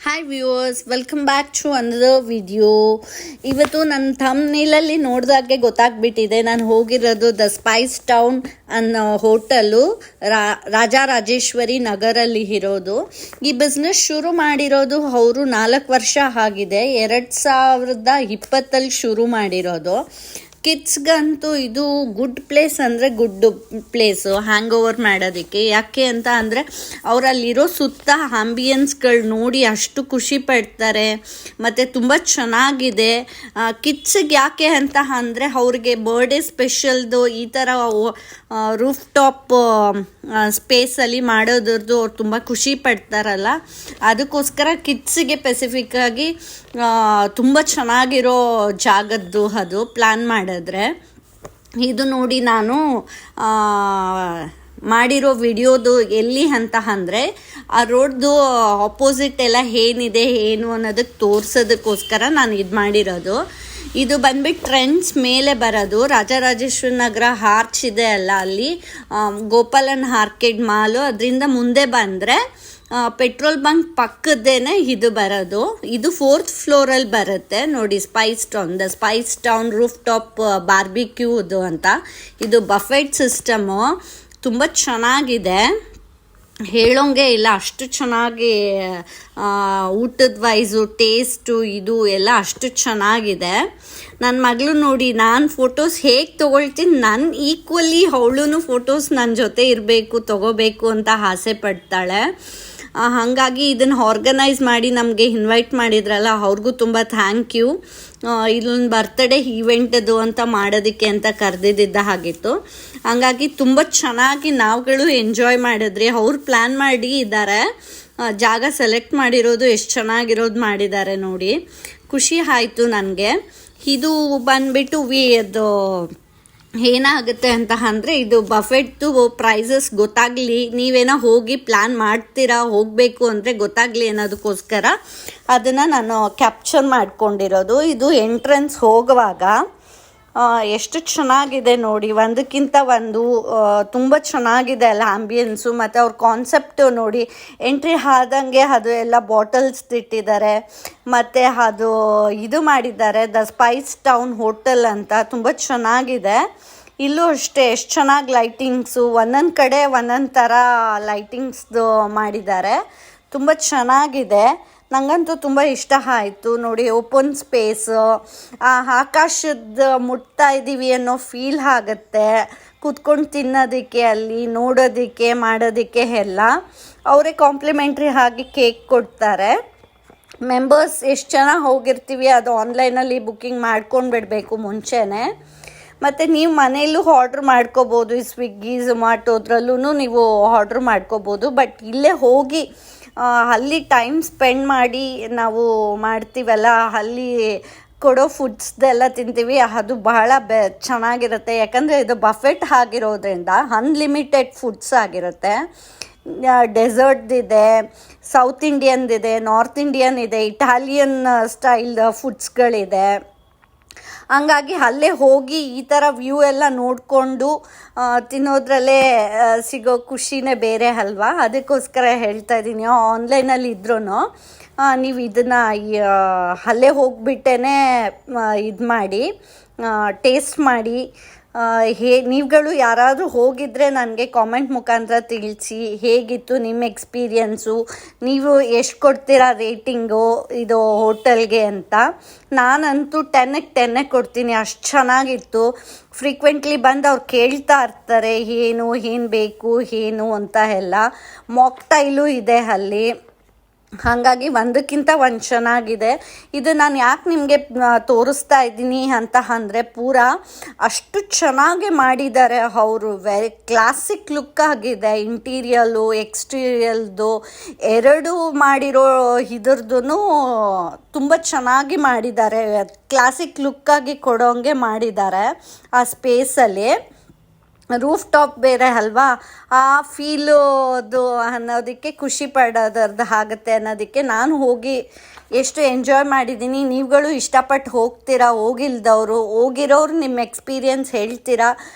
Hi viewers, welcome back to another video. ಇವತ್ತು ನನ್ನ ಥಂಬ್ನೇಲಲ್ಲಿ ನೋಡಿದಾಗೆ ಗೊತ್ತಾಗ್ಬಿಟ್ಟಿದೆ ನಾನು ಹೋಗಿರೋದು ದ ಸ್ಪೈಸ್ ಟೌನ್ ಅನ್ನೋ ಹೋಟೆಲು ರಾಜರಾಜೇಶ್ವರಿ ನಗರಲ್ಲಿ ಇರೋದು. ಈ ಬಿಸ್ನೆಸ್ ಶುರು ಮಾಡಿರೋದು ಅವರು 4 ವರ್ಷ ಆಗಿದೆ. 2020 ಶುರು ಮಾಡಿರೋದು. ಕಿಡ್ಸ್ಗಂತೂ ಇದು ಗುಡ್ ಪ್ಲೇಸ್ ಅಂದರೆ ಗುಡ್ ಪ್ಲೇಸು ಹ್ಯಾಂಗ್ ಓವರ್ ಮಾಡೋದಕ್ಕೆ. ಯಾಕೆ ಅಂತ ಅಂದರೆ ಅವರಲ್ಲಿರೋ ಸುತ್ತ ಆಂಬಿಯನ್ಸ್ಗಳು ನೋಡಿ ಅಷ್ಟು ಖುಷಿ ಪಡ್ತಾರೆ ಮತ್ತು ತುಂಬ ಚೆನ್ನಾಗಿದೆ. ಕಿಡ್ಸಿಗೆ ಯಾಕೆ ಅಂತ ಅಂದರೆ ಅವ್ರಿಗೆ ಬರ್ಡೇ ಸ್ಪೆಷಲ್ದು ಈ ಥರ ರೂಫ್ ಟಾಪ್ ಸ್ಪೇಸಲ್ಲಿ ಮಾಡೋದ್ರದ್ದು ಅವ್ರು ತುಂಬ ಖುಷಿ ಪಡ್ತಾರಲ್ಲ, ಅದಕ್ಕೋಸ್ಕರ ಕಿಡ್ಸಿಗೆ ಸ್ಪೆಸಿಫಿಕ್ಕಾಗಿ ತುಂಬ ಚೆನ್ನಾಗಿರೋ ಜಾಗದ್ದು ಅದು ಪ್ಲ್ಯಾನ್ ಮಾಡಿದ್ರೆ. ಇದು ನೋಡಿ ನಾನು ಮಾಡಿರೋ ವಿಡಿಯೋದು ಎಲ್ಲಿ ಅಂತ ಅಂದರೆ ಆ ರೋಡ್ದು ಆಪೋಸಿಟ್ ಎಲ್ಲ ಏನಿದೆ ಏನು ಅನ್ನೋದಕ್ಕೆ ತೋರಿಸೋದಕ್ಕೋಸ್ಕರ ನಾನು ಇದು ಮಾಡಿರೋದು. ಇದು ಬಂದ್ಬಿಟ್ಟು ಟ್ರೆಂಡ್ಸ್ ಮೇಲೆ ಬರೋದು. ರಾಜರಾಜೇಶ್ವರಿ ನಗರ ಆರ್ಚ್ ಇದೆ ಅಲ್ಲ, ಅಲ್ಲಿ ಗೋಪಾಲನ್ ಆರ್ಕೇಡ್ ಮಾಲು, ಅದರಿಂದ ಮುಂದೆ ಬಂದರೆ ಪೆಟ್ರೋಲ್ ಬಂಕ್ ಪಕ್ಕದೇನೆ ಇದು ಬರೋದು. ಇದು 4th ಫ್ಲೋರಲ್ಲಿ ಬರುತ್ತೆ ನೋಡಿ, the Spice Town roof top ಬಾರ್ಬಿಕ್ಯೂದು ಅಂತ. ಇದು ಬಫೆಟ್ ಸಿಸ್ಟಮು, ತುಂಬ ಚೆನ್ನಾಗಿದೆ, ಹೇಳೋಂಗೆ ಇಲ್ಲ, ಅಷ್ಟು ಚೆನ್ನಾಗಿ ಊಟದ ವೈಸು ಟೇಸ್ಟು ಇದು ಎಲ್ಲ ಅಷ್ಟು ಚೆನ್ನಾಗಿದೆ. ನನ್ನ ಮಗಳು ನೋಡಿ, ನಾನು ಫೋಟೋಸ್ ಹೇಗೆ ತೊಗೊಳ್ತೀನಿ, ನನ್ನ ಈಕ್ವಲಿ ಅವಳು ಫೋಟೋಸ್ ನನ್ನ ಜೊತೆ ಇರಬೇಕು, ತೊಗೋಬೇಕು ಅಂತ ಆಸೆ ಪಡ್ತಾಳೆ. ಹಾಗಾಗಿ ಇದನ್ನು ಆರ್ಗನೈಸ್ ಮಾಡಿ ನಮಗೆ ಇನ್ವೈಟ್ ಮಾಡಿದ್ರಲ್ಲ, ಅವ್ರಿಗೂ ತುಂಬ ಥ್ಯಾಂಕ್ ಯು. ಇಲ್ಲೊಂದು ಬರ್ತ್ಡೇ ಈವೆಂಟದು ಅಂತ ಮಾಡೋದಕ್ಕೆ ಅಂತ ಕರೆದಿದ್ದ ಹಾಗಿತ್ತು. ಹಂಗಾಗಿ ತುಂಬ ಚೆನ್ನಾಗಿ ನಾವುಗಳು ಎಂಜಾಯ್ ಮಾಡಿದ್ರಿ. ಅವ್ರು ಪ್ಲ್ಯಾನ್ ಮಾಡಿ ಇದ್ದಾರೆ, ಜಾಗ ಸೆಲೆಕ್ಟ್ ಮಾಡಿರೋದು ಎಷ್ಟು ಚೆನ್ನಾಗಿರೋದು ಮಾಡಿದ್ದಾರೆ ನೋಡಿ, ಖುಷಿ ಆಯಿತು ನನಗೆ. ಇದು ಬಂದುಬಿಟ್ಟು ಅದು ಏನಾಗುತ್ತೆ ಅಂತ ಅಂದರೆ, ಇದು ಬಫೆಟ್ದು ಪ್ರೈಸಸ್ ಗೊತ್ತಾಗಲಿ, ನೀವೇನೋ ಹೋಗಿ ಪ್ಲ್ಯಾನ್ ಮಾಡ್ತೀರಾ ಹೋಗಬೇಕು ಅಂದರೆ ಗೊತ್ತಾಗಲಿ ಅನ್ನೋದಕ್ಕೋಸ್ಕರ ಅದನ್ನು ನಾನು ಕ್ಯಾಪ್ಚರ್ ಮಾಡ್ಕೊಂಡಿರೋದು. ಇದು ಎಂಟ್ರೆನ್ಸ್ ಹೋಗುವಾಗ ಎಷ್ಟು ಚೆನ್ನಾಗಿದೆ ನೋಡಿ, ಒಂದಕ್ಕಿಂತ ಒಂದು ತುಂಬ ಚೆನ್ನಾಗಿದೆ ಅಲ್ಲ ಆಂಬಿಯನ್ಸು. ಮತ್ತು ಅವ್ರ ಕಾನ್ಸೆಪ್ಟು ನೋಡಿ, ಎಂಟ್ರಿ ಆದಂಗೆ ಅದು ಎಲ್ಲ ಬಾಟಲ್ಸ್ ಇಟ್ಟಿದ್ದಾರೆ, ಮತ್ತು ಅದು ಇದು ಮಾಡಿದ್ದಾರೆ ದ ಸ್ಪೈಸ್ ಟೌನ್ ಹೋಟೆಲ್ ಅಂತ, ತುಂಬ ಚೆನ್ನಾಗಿದೆ. ಇಲ್ಲೂ ಅಷ್ಟೇ ಎಷ್ಟು ಚೆನ್ನಾಗಿ ಲೈಟಿಂಗ್ಸು, ಒಂದೊಂದು ಕಡೆ ಒಂದೊಂದು ಥರ ಲೈಟಿಂಗ್ಸ್ದು ಮಾಡಿದ್ದಾರೆ, ತುಂಬ ಚೆನ್ನಾಗಿದೆ. ನನಗಂತೂ ತುಂಬ ಇಷ್ಟ ಆಯಿತು ನೋಡಿ. ಓಪನ್ ಸ್ಪೇಸು, ಆಕಾಶದ ಮುಟ್ತಾ ಇದ್ದೀವಿ ಅನ್ನೋ ಫೀಲ್ ಆಗುತ್ತೆ, ಕೂತ್ಕೊಂಡು ತಿನ್ನೋದಕ್ಕೆ, ಅಲ್ಲಿ ನೋಡೋದಕ್ಕೆ ಮಾಡೋದಕ್ಕೆ ಎಲ್ಲ. ಅವರೇ ಕಾಂಪ್ಲಿಮೆಂಟ್ರಿ ಆಗಿ ಕೇಕ್ ಕೊಡ್ತಾರೆ. ಮೆಂಬರ್ಸ್ ಎಷ್ಟು ಜನ ಹೋಗಿರ್ತೀವಿ ಅದು ಆನ್ಲೈನಲ್ಲಿ ಬುಕ್ಕಿಂಗ್ ಮಾಡ್ಕೊಂಡು ಬಿಡಬೇಕು ಮುಂಚೆನೇ. ಮತ್ತು ನೀವು ಮನೆಯಲ್ಲೂ ಆರ್ಡ್ರ್ ಮಾಡ್ಕೋಬೋದು, ಈ ಸ್ವಿಗ್ಗಿ ಝೊಮ್ಯಾಟೋದ್ರಲ್ಲೂ ನೀವು ಆರ್ಡ್ರ್ ಮಾಡ್ಕೋಬೋದು. ಬಟ್ ಇಲ್ಲೇ ಹೋಗಿ ಅಲ್ಲಿ ಟೈಮ್ ಸ್ಪೆಂಡ್ ಮಾಡಿ ನಾವು ಮಾಡ್ತೀವಲ್ಲ, ಅಲ್ಲಿ ಕೊಡೋ ಫುಡ್ಸ್ದೆಲ್ಲ ತಿಂತೀವಿ, ಅದು ಬಹಳ ಚೆನ್ನಾಗಿರುತ್ತೆ. ಯಾಕಂದರೆ ಇದು ಬಫೆಟ್ ಆಗಿರೋದ್ರಿಂದ ಅನ್ಲಿಮಿಟೆಡ್ ಫುಡ್ಸ್ ಆಗಿರುತ್ತೆ. ಡೆಸರ್ಟ್ದಿದೆ, ಸೌತ್ ಇಂಡಿಯನ್ದಿದೆ, ನಾರ್ತ್ ಇಂಡಿಯನ್ ಇದೆ, ಇಟಾಲಿಯನ್ ಸ್ಟೈಲ್ ಫುಡ್ಸ್ಗಳಿದೆ. ಹಂಗಾಗಿ ಅಲ್ಲೇ ಹೋಗಿ ಈ ಥರ ವ್ಯೂ ಎಲ್ಲ ನೋಡಿಕೊಂಡು ತಿನ್ನೋದ್ರಲ್ಲೇ ಸಿಗೋ ಖುಷಿನೇ ಬೇರೆ ಅಲ್ವಾ. ಅದಕ್ಕೋಸ್ಕರ ಹೇಳ್ತಾ ಇದ್ದೀನಿ, ಆನ್ಲೈನಲ್ಲಿ ಇದ್ರೂ ನೀವು ಇದನ್ನು ಅಲ್ಲೇ ಹೋಗಿಬಿಟ್ಟೇ ಇದು ಮಾಡಿ ಟೇಸ್ಟ್ ಮಾಡಿ. ನೀವುಗಳು ಯಾರಾದರೂ ಹೋಗಿದ್ದರೆ ನನಗೆ ಕಾಮೆಂಟ್ ಮುಖಾಂತರ ತಿಳಿಸಿ ಹೇಗಿತ್ತು ನಿಮ್ಮ ಎಕ್ಸ್ಪೀರಿಯನ್ಸು, ನೀವು ಎಷ್ಟು ಕೊಡ್ತೀರಾ ರೇಟಿಂಗು ಇದು ಹೋಟೆಲ್ಗೆ ಅಂತ. ನಾನಂತೂ 10ಕ್ಕೆ 10 ಕೊಡ್ತೀನಿ, ಅಷ್ಟು ಚೆನ್ನಾಗಿತ್ತು. ಫ್ರೀಕ್ವೆಂಟ್ಲಿ ಬಂದು ಅವ್ರು ಕೇಳ್ತಾ ಇರ್ತಾರೆ ಏನು ಬೇಕು ಏನು ಅಂತ ಎಲ್ಲ. ಮಾಕ್ಟೈಲು ಇದೆ ಅಲ್ಲಿ, ಹಾಗಾಗಿ ಒಂದಕ್ಕಿಂತ ಒಂದು ಚೆನ್ನಾಗಿದೆ. ಇದು ನಾನು ಯಾಕೆ ನಿಮಗೆ ತೋರಿಸ್ತಾ ಇದ್ದೀನಿ ಅಂತ ಅಂದರೆ, ಪೂರ ಅಷ್ಟು ಚೆನ್ನಾಗಿ ಮಾಡಿದ್ದಾರೆ ಅವರು. ವೆರಿ ಕ್ಲಾಸಿಕ್ ಲುಕ್ ಆಗಿದೆ, ಇಂಟೀರಿಯಲ್ಲು ಎಕ್ಸ್ಟೀರಿಯಲ್ದು ಎರಡೂ ಮಾಡಿರೋ ಇದ್ರದ್ದು ತುಂಬ ಚೆನ್ನಾಗಿ ಮಾಡಿದ್ದಾರೆ. ಕ್ಲಾಸಿಕ್ ಲುಕ್ಕಾಗಿ ಕೊಡೋಂಗೆ ಮಾಡಿದ್ದಾರೆ ಆ ಸ್ಪೇಸಲ್ಲಿ. ರೂಫ್ ಟಾಪ್ ಬೇರೆ ಅಲ್ವಾ, ಆ ಫೀಲು ಅನ್ನೋದಕ್ಕೆ ಖುಷಿ ಪಡೋದ್ರದ್ದು ಆಗುತ್ತೆ ಅನ್ನೋದಕ್ಕೆ ನಾನು ಹೋಗಿ ಎಷ್ಟು ಎಂಜಾಯ್ ಮಾಡಿದ್ದೀನಿ. ನೀವುಗಳು ಇಷ್ಟಪಟ್ಟು ಹೋಗ್ತೀರಾ, ಹೋಗಿರೋರು ನಿಮ್ಮ ಎಕ್ಸ್ಪೀರಿಯನ್ಸ್ ಹೇಳ್ತೀರಾ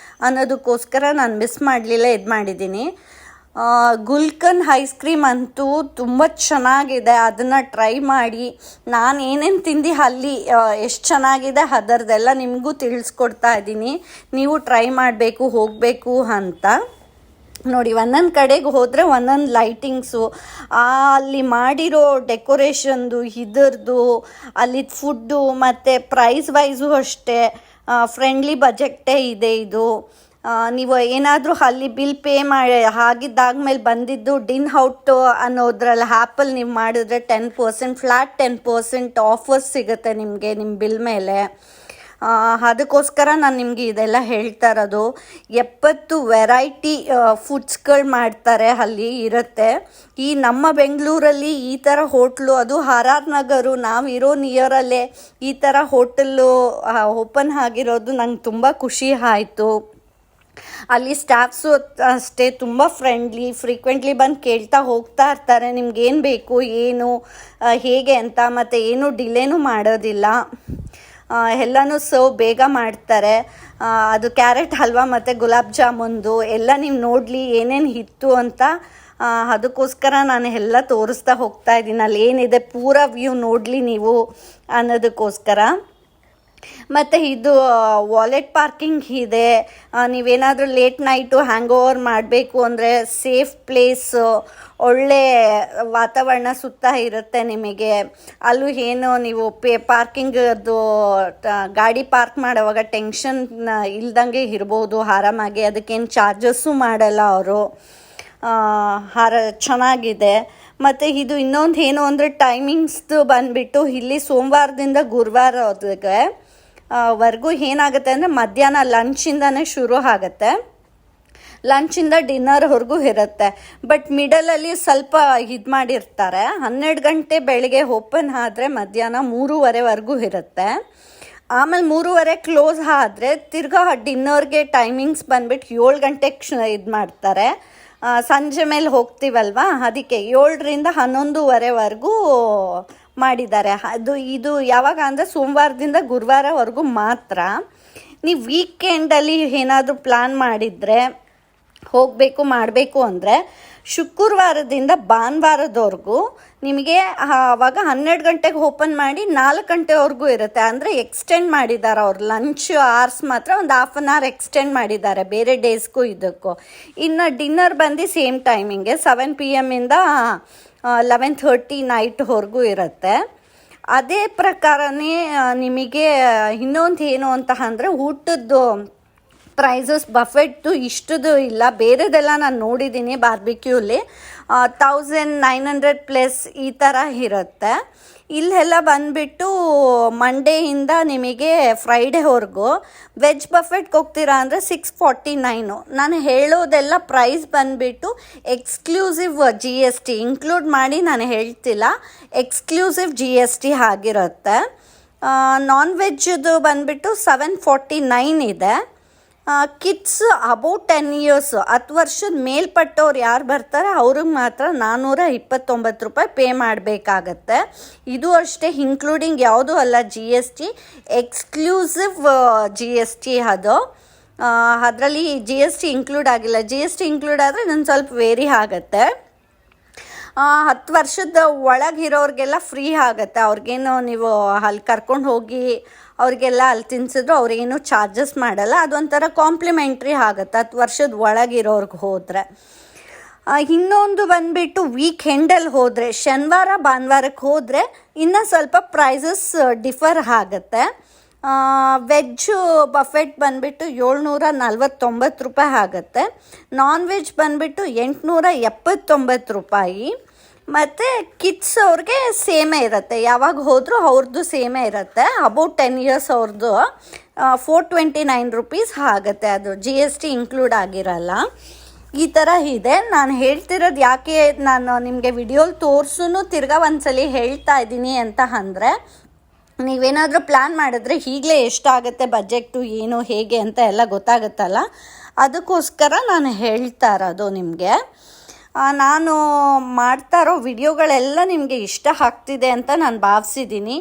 ಅನ್ನೋದಕ್ಕೋಸ್ಕರ ನಾನು ಮಿಸ್ ಮಾಡಲಿಲ್ಲ, ಇದು ಮಾಡಿದ್ದೀನಿ. ಗುಲ್ಕನ್ ಐಸ್ ಕ್ರೀಮ್ ಅಂತೂ ತುಂಬ ಚೆನ್ನಾಗಿದೆ, ಅದನ್ನು ಟ್ರೈ ಮಾಡಿ. ನಾನು ಏನೇನು ತಿಂದು ಅಲ್ಲಿ ಎಷ್ಟು ಚೆನ್ನಾಗಿದೆ ಅದರದೆಲ್ಲ ನಿಮಗೂ ತಿಳಿಸ್ಕೊಡ್ತಾ ಇದ್ದೀನಿ. ನೀವು ಟ್ರೈ ಮಾಡಬೇಕು, ಹೋಗಬೇಕು ಅಂತ. ನೋಡಿ, ಒಂದೊಂದು ಕಡೆಗೆ ಹೋದರೆ ಒಂದೊಂದು ಲೈಟಿಂಗ್ಸು, ಅಲ್ಲಿ ಮಾಡಿರೋ ಡೆಕೋರೇಷನ್ದು, ಇದರದು, ಅಲ್ಲಿದ್ದು ಫುಡ್ಡು ಮತ್ತು ಪ್ರೈಸ್ ವೈಸು ಅಷ್ಟೇ ಫ್ರೆಂಡ್ಲಿ ಬಜೆಟ್ಟೇ ಇದೆ ಇದು. ನೀವು ಏನಾದರೂ ಅಲ್ಲಿ ಬಿಲ್ ಪೇ ಮಾಡಿ ಆಗಿದ್ದಾದ್ಮೇಲೆ ಬಂದಿದ್ದು ಡಿನ್ ಔಟ್ ಅನ್ನೋದ್ರಲ್ಲಿ ಆ್ಯಪಲ್ಲಿ ನೀವು ಮಾಡಿದ್ರೆ 10% ಫ್ಲ್ಯಾಟ್ 10% ಆಫರ್ಸ್ ಸಿಗುತ್ತೆ ನಿಮಗೆ ನಿಮ್ಮ ಬಿಲ್ ಮೇಲೆ. ಅದಕ್ಕೋಸ್ಕರ ನಾನು ನಿಮಗೆ ಇದೆಲ್ಲ ಹೇಳ್ತಾ ಇರೋದು. 70 ವೆರೈಟಿ ಫುಡ್ಸ್ಗಳು ಮಾಡ್ತಾರೆ, ಅಲ್ಲಿ ಇರುತ್ತೆ. ಈ ನಮ್ಮ ಬೆಂಗಳೂರಲ್ಲಿ ಈ ಥರ ಹೋಟ್ಲು, ಅದು ಆರ್ ನಗರು ನಾವಿರೋ ನಿಯರಲ್ಲೇ ಈ ಥರ ಹೋಟೆಲ್ಲು ಓಪನ್ ಆಗಿರೋದು ನಂಗೆ ತುಂಬ ಖುಷಿ ಆಯಿತು. ಅಲ್ಲಿ ಸ್ಟಾಫ್ಸು ಅಷ್ಟೇ ತುಂಬ ಫ್ರೆಂಡ್ಲಿ, ಫ್ರೀಕ್ವೆಂಟ್ಲಿ ಬಂದು ಕೇಳ್ತಾ ಹೋಗ್ತಾ ಇರ್ತಾರೆ ನಿಮ್ಗೇನು ಬೇಕು, ಏನು ಹೇಗೆ ಅಂತ. ಮತ್ತು ಏನು ಡಿಲೇನೂ ಮಾಡೋದಿಲ್ಲ, ಎಲ್ಲನೂ ಸರ್ವ್ ಬೇಗ ಮಾಡ್ತಾರೆ. ಅದು ಕ್ಯಾರೆಟ್ ಹಲ್ವಾ ಮತ್ತು ಗುಲಾಬ್ ಜಾಮೂನ್ದು ಎಲ್ಲ ನೀವು ನೋಡಲಿ ಏನೇನು ಇತ್ತು ಅಂತ. ಅದಕ್ಕೋಸ್ಕರ ನಾನು ಎಲ್ಲ ತೋರಿಸ್ತಾ ಹೋಗ್ತಾ ಇದ್ದೀನಿ, ಅಲ್ಲಿ ಏನಿದೆ ಪೂರ ವ್ಯೂ ನೋಡಲಿ ನೀವು ಅನ್ನೋದಕ್ಕೋಸ್ಕರ. ಮತ್ತು ಇದು ವಾಲೆಟ್ ಪಾರ್ಕಿಂಗ್ ಇದೆ. ನೀವೇನಾದರೂ ಲೇಟ್ ನೈಟು ಹ್ಯಾಂಗ್ ಓವರ್ ಮಾಡಬೇಕು ಅಂದರೆ ಸೇಫ್ ಪ್ಲೇಸು, ಒಳ್ಳೆ ವಾತಾವರಣ ಸುತ್ತ ಇರುತ್ತೆ ನಿಮಗೆ. ಅಲ್ಲೂ ಏನು ನೀವು ಪಾರ್ಕಿಂಗದು ಗಾಡಿ ಪಾರ್ಕ್ ಮಾಡೋವಾಗ ಟೆನ್ಷನ್ ಇಲ್ದಂಗೆ ಇರ್ಬೋದು ಆರಾಮಾಗಿ. ಅದಕ್ಕೇನು ಚಾರ್ಜಸ್ಸು ಮಾಡಲ್ಲ ಅವರು. ಚೆನ್ನಾಗಿದೆ. ಮತ್ತು ಇದು ಇನ್ನೊಂದು ಏನು ಅಂದರೆ ಟೈಮಿಂಗ್ಸ್ದು ಬಂದುಬಿಟ್ಟು ಇಲ್ಲಿ ಸೋಮವಾರದಿಂದ ಗುರುವಾರದವರೆಗೆ ವರ್ಗೂ ಏನಾಗುತ್ತೆ ಅಂದರೆ ಮಧ್ಯಾಹ್ನ ಲಂಚಿಂದನೇ ಶುರು ಆಗುತ್ತೆ, ಲಂಚಿಂದ ಡಿನ್ನರ್ವರೆಗೂ ಇರುತ್ತೆ. ಬಟ್ ಮಿಡಲಲ್ಲಿ ಸ್ವಲ್ಪ ಇದು ಮಾಡಿರ್ತಾರೆ. 12 ಗಂಟೆ ಬೆಳಗ್ಗೆ ಓಪನ್ ಆದರೆ ಮಧ್ಯಾಹ್ನ 3:30ವರೆಗೂ ಇರುತ್ತೆ. ಆಮೇಲೆ 3:30 ಕ್ಲೋಸ್ ಆದರೆ ತಿರ್ಗಾ ಡಿನ್ನರ್ಗೆ ಟೈಮಿಂಗ್ಸ್ ಬಂದುಬಿಟ್ಟು 7 ಗಂಟೆಗೆ ಇದು ಮಾಡ್ತಾರೆ. ಸಂಜೆ ಮೇಲೆ ಹೋಗ್ತೀವಲ್ವ, ಅದಕ್ಕೆ 7ರಿಂದ 11:30ವರೆಗೂ ಮಾಡಿದ್ದಾರೆ. ಇದು ಯಾವಾಗ ಅಂದರೆ ಸೋಮವಾರದಿಂದ ಗುರುವಾರವರೆಗೂ ಮಾತ್ರ. ನೀವು ವೀಕೆಂಡಲ್ಲಿ ಏನಾದರೂ ಪ್ಲ್ಯಾನ್ ಮಾಡಿದರೆ ಮಾಡಬೇಕು ಅಂದರೆ ಶುಕ್ರವಾರದಿಂದ ಭಾನುವಾರದವರೆಗೂ ನಿಮಗೆ ಆವಾಗ 12 ಗಂಟೆಗೆ ಓಪನ್ ಮಾಡಿ 4 ಗಂಟೆವರೆಗೂ ಇರುತ್ತೆ. ಅಂದರೆ ಎಕ್ಸ್ಟೆಂಡ್ ಮಾಡಿದ್ದಾರೆ ಅವ್ರು, ಲಂಚ್ ಅವರ್ಸ್ ಮಾತ್ರ ಒಂದು ½ ಅನ್ ಅವರ್ ಎಕ್ಸ್ಟೆಂಡ್ ಮಾಡಿದ್ದಾರೆ ಬೇರೆ ಡೇಸ್ಗೂ ಇದಕ್ಕೂ. ಇನ್ನು ಡಿನ್ನರ್ ಬಂದು ಸೇಮ್ ಟೈಮಿಂಗೆ 7 PM ಇಂದ 11:30 ನೈಟ್ವರೆಗೂ ಇರುತ್ತೆ. ಅದೇ ಪ್ರಕಾರನೇ ನಿಮಗೆ ಇನ್ನೊಂದು ಏನು ಅಂತ ಅಂದರೆ ಊಟದ್ದು ಪ್ರೈಸಸ್ ಬಫೆಟ್ಟು ಇಷ್ಟದು ಇಲ್ಲ, ಬೇರೆದೆಲ್ಲ ನಾನು ನೋಡಿದ್ದೀನಿ ಬಾರ್ಬಿಕ್ಯೂಲಿ 1900+ ಈ ಥರ ಇರುತ್ತೆ. ಇಲ್ಲೆಲ್ಲ ಬಂದುಬಿಟ್ಟು ಮಂಡೇಯಿಂದ ನಿಮಗೆ ಫ್ರೈಡೇವರೆಗೂ. ವೆಜ್ ಬಫೆಟ್ಗೆ ಹೋಗ್ತೀರಾ ಅಂದರೆ 649. ನಾನು ಹೇಳೋದೆಲ್ಲ ಪ್ರೈಸ್ ಬಂದುಬಿಟ್ಟು ಎಕ್ಸ್ಕ್ಲೂಸಿವ್ GST ಇನ್ಕ್ಲೂಡ್ ಮಾಡಿ ನಾನು ಹೇಳ್ತಿಲ್ಲ, ಎಕ್ಸ್ಕ್ಲೂಸಿವ್ GST ಆಗಿರುತ್ತೆ. ನಾನ್ ವೆಜ್ದು ಬಂದುಬಿಟ್ಟು 749 ಇದೆ. ಕಿಡ್ಸ್ ಅಬೌಟ್ 10 years 10 ವರ್ಷದ ಮೇಲ್ಪಟ್ಟವ್ರು ಯಾರು ಬರ್ತಾರೆ ಅವ್ರಿಗೆ ಮಾತ್ರ 429 ರೂಪಾಯಿ ಪೇ ಮಾಡಬೇಕಾಗತ್ತೆ. ಇದು ಅಷ್ಟೇ ಇನ್ಕ್ಲೂಡಿಂಗ್ ಯಾವುದೂ ಅಲ್ಲ GST, ಎಕ್ಸ್ಕ್ಲೂಸಿವ್ GST ಅದು. ಅದರಲ್ಲಿ GST ಇನ್ಕ್ಲೂಡ್ ಆಗಿಲ್ಲ. GST ಇನ್ಕ್ಲೂಡ್ ಆದರೆ ಇನ್ನೊಂದು ಸ್ವಲ್ಪ ವೇರಿ ಆಗುತ್ತೆ. 10 ವರ್ಷದ ಒಳಗಿರೋರಿಗೆಲ್ಲ ಫ್ರೀ ಆಗುತ್ತೆ. ಅವ್ರಿಗೇನು ನೀವು ಅಲ್ಲಿ ಕರ್ಕೊಂಡು ಹೋಗಿ ಅವ್ರಿಗೆಲ್ಲ ಅಲ್ಲಿ ತಿನ್ಸಿದ್ರು ಅವ್ರಿಗೇನು ಚಾರ್ಜಸ್ ಮಾಡಲ್ಲ. ಅದೊಂಥರ ಕಾಂಪ್ಲಿಮೆಂಟ್ರಿ ಆಗುತ್ತೆ 10 ವರ್ಷದ ಒಳಗಿರೋರ್ಗೆ ಹೋದರೆ. ಇನ್ನೊಂದು ಬಂದುಬಿಟ್ಟು ವೀಕೆಂಡಲ್ಲಿ ಹೋದರೆ, ಶನಿವಾರ ಭಾನುವಾರಕ್ಕೆ ಹೋದರೆ ಇನ್ನೂ ಸ್ವಲ್ಪ ಪ್ರೈಸಸ್ ಡಿಫರ್ ಆಗುತ್ತೆ. ವೆಜ್ಜು ಬಫೆಟ್ ಬಂದುಬಿಟ್ಟು 749 ರೂಪಾಯಿ ಆಗುತ್ತೆ. ನಾನ್ ವೆಜ್ ಬಂದುಬಿಟ್ಟು 879 ರೂಪಾಯಿ. ಮತ್ತು ಕಿಡ್ಸ್ ಅವ್ರಿಗೆ ಸೇಮೇ ಇರುತ್ತೆ, ಯಾವಾಗ ಹೋದರೂ ಅವ್ರದ್ದು ಸೇಮೇ ಇರುತ್ತೆ. ಅಬೌಟ್ 10 years ಅವ್ರದ್ದು 429 ರೂಪೀಸ್ ಆಗುತ್ತೆ. ಅದು GST ಇನ್ಕ್ಲೂಡ್ ಆಗಿರಲ್ಲ. ಈ ಥರ ಇದೆ. ನಾನು ಹೇಳ್ತಿರೋದು ಯಾಕೆ ನಾನು ನಿಮಗೆ ವಿಡಿಯೋಲಿ ತೋರಿಸೂ ತಿರ್ಗಾ ಒಂದ್ಸಲಿ ಹೇಳ್ತಾ ಇದ್ದೀನಿ ಅಂತ ಅಂದರೆ, ನೀವೇನಾದರೂ ಪ್ಲ್ಯಾನ್ ಮಾಡಿದ್ರೆ ಈಗಲೇ ಎಷ್ಟಾಗುತ್ತೆ ಬಜೆಟ್ಟು, ಏನು ಹೇಗೆ ಅಂತ ಎಲ್ಲ ಗೊತ್ತಾಗುತ್ತಲ್ಲ, ಅದಕ್ಕೋಸ್ಕರ ನಾನು ಹೇಳ್ತಾ ಇರೋದು ನಿಮಗೆ. ನಾನು ಮಾಡ್ತಾ ಇರೋ ವಿಡಿಯೋಗಳೆಲ್ಲ ನಿಮಗೆ ಇಷ್ಟ ಆಗ್ತಿದೆ ಅಂತ ನಾನು ಭಾವಿಸಿದ್ದೀನಿ.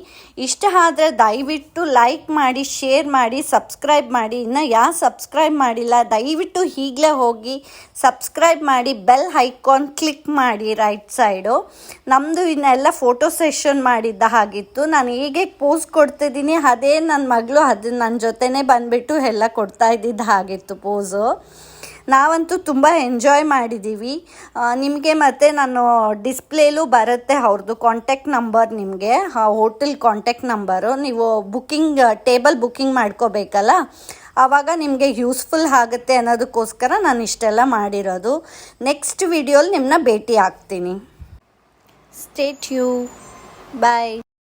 ಇಷ್ಟ ಆದರೆ ದಯವಿಟ್ಟು ಲೈಕ್ ಮಾಡಿ, ಶೇರ್ ಮಾಡಿ, ಸಬ್ಸ್ಕ್ರೈಬ್ ಮಾಡಿ. ಇನ್ನು ಯಾರು ಸಬ್ಸ್ಕ್ರೈಬ್ ಮಾಡಿಲ್ಲ ದಯವಿಟ್ಟು ಈಗಲೇ ಹೋಗಿ ಸಬ್ಸ್ಕ್ರೈಬ್ ಮಾಡಿ, ಬೆಲ್ ಐಕಾನ್ ಕ್ಲಿಕ್ ಮಾಡಿ ರೈಟ್ ಸೈಡು. ನಮ್ಮದು ಇನ್ನೆಲ್ಲ ಫೋಟೋ ಸೆಷನ್ ಮಾಡಿದ್ದ ಹಾಗಿತ್ತು. ನಾನು ಹೇಗೆ ಪೋಸ್ ಕೊಡ್ತಿದ್ದೀನಿ ಅದೇ ನನ್ನ ಮಗಳು ಅದು ನನ್ನ ಜೊತೆನೇ ಬಂದುಬಿಟ್ಟು ಎಲ್ಲ ಕೊಡ್ತಾ ಇದ್ದಿದ್ದು ಹಾಗಿತ್ತು ಪೋಸು. ನಾವಂತೂ ತುಂಬ ಎಂಜಾಯ್ ಮಾಡಿದ್ದೀವಿ. ನಿಮಗೆ ಮತ್ತು ನಾನು ಡಿಸ್ಪ್ಲೇಲೂ ಬರುತ್ತೆ ಅವ್ರದ್ದು ಕಾಂಟ್ಯಾಕ್ಟ್ ನಂಬರ್, ನಿಮಗೆ ಹೋಟೆಲ್ ಕಾಂಟ್ಯಾಕ್ಟ್ ನಂಬರು. ನೀವು ಟೇಬಲ್ ಬುಕ್ಕಿಂಗ್ ಮಾಡ್ಕೋಬೇಕಲ್ಲ, ಆವಾಗ ನಿಮಗೆ ಯೂಸ್ಫುಲ್ ಆಗುತ್ತೆ ಅನ್ನೋದಕ್ಕೋಸ್ಕರ ನಾನು ಇಷ್ಟೆಲ್ಲ ಮಾಡಿರೋದು. ನೆಕ್ಸ್ಟ್ ವಿಡಿಯೋಲಿ ನಿಮ್ಮನ್ನ ಭೇಟಿ ಆಗ್ತೀನಿ. Stay tune. ಬಾಯ್.